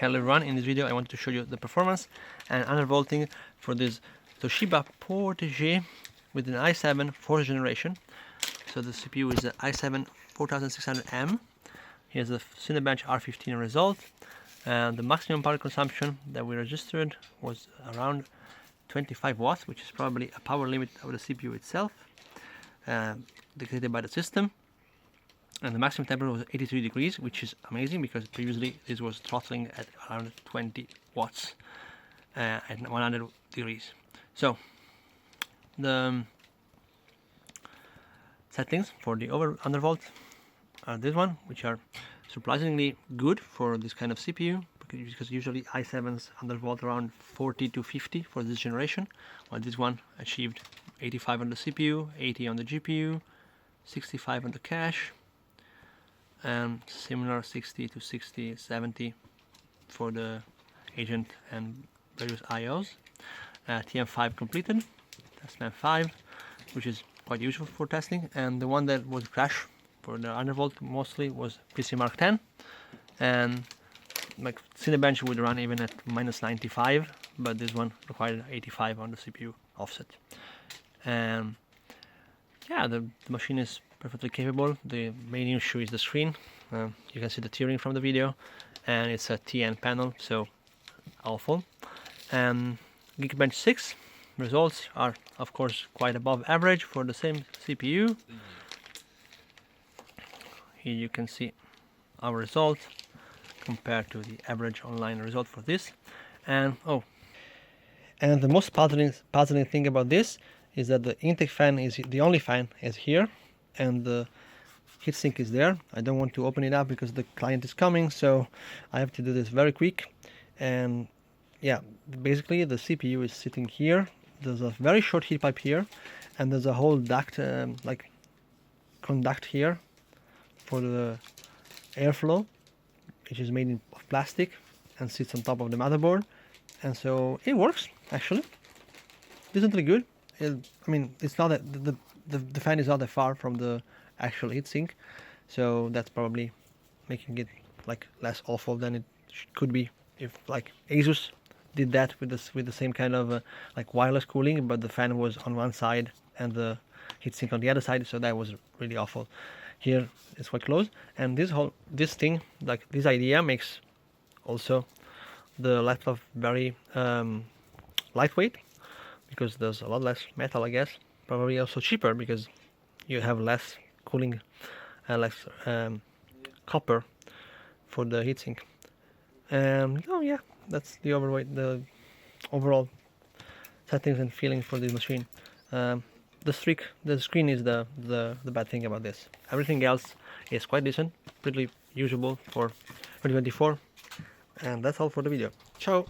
Hello everyone, in this video I want to show you the performance and undervolting for this Toshiba Portege with an i7 4th generation. So the CPU is the i7 4600M. Here's the Cinebench R15 result, and the maximum power consumption that we registered was around 25 watts, which is probably a power limit of the CPU itself, dictated by the system. And the maximum temperature was 83 degrees, which is amazing because previously this was throttling at around 20 watts at 100 degrees. So the settings for the undervolt are this one, which are surprisingly good for this kind of CPU, because usually i7s undervolt around 40 to 50 for this generation, while this one achieved 85 on the CPU, 80 on the GPU, 65 on the cache, and similar 60 to 60, 70 for the agent and various IOs. TM5 completed, testman 5, which is quite useful for testing, and the one that was crash for the undervolt mostly was PC Mark 10, and like Cinebench would run even at minus 95, but this one required 85 on the CPU offset. And yeah, the machine is perfectly capable. The main issue is the screen. You can see the tearing from the video, and it's a TN panel, so awful. And Geekbench 6 results are of course quite above average for the same CPU. Here you can see our result compared to the average online result for this. And and the most puzzling thing about this is that the intake fan is the only fan is here, and the heatsink is there. I don't want to open it up because the client is coming, so I have to do this very quick. And yeah, basically the CPU is sitting here. There's a very short heat pipe here, and there's a whole duct, like conduct here for the airflow, which is made of plastic and sits on top of the motherboard. And so it works actually decently good. I mean, it's not that the fan is not that far from the actual heatsink, so that's probably making it like less awful than it could be if like Asus did that with the same kind of like wireless cooling, but the fan was on one side and the heatsink on the other side, so that was really awful. Here it's quite close, and this thing, like this idea, makes also the laptop very lightweight, because there's a lot less metal, I guess. Probably also cheaper because you have less cooling and less copper for the heatsink. Oh yeah, that's the overall settings and feeling for this machine. The screen is the bad thing about this. Everything else is quite decent, pretty usable for 2024. And that's all for the video. Ciao!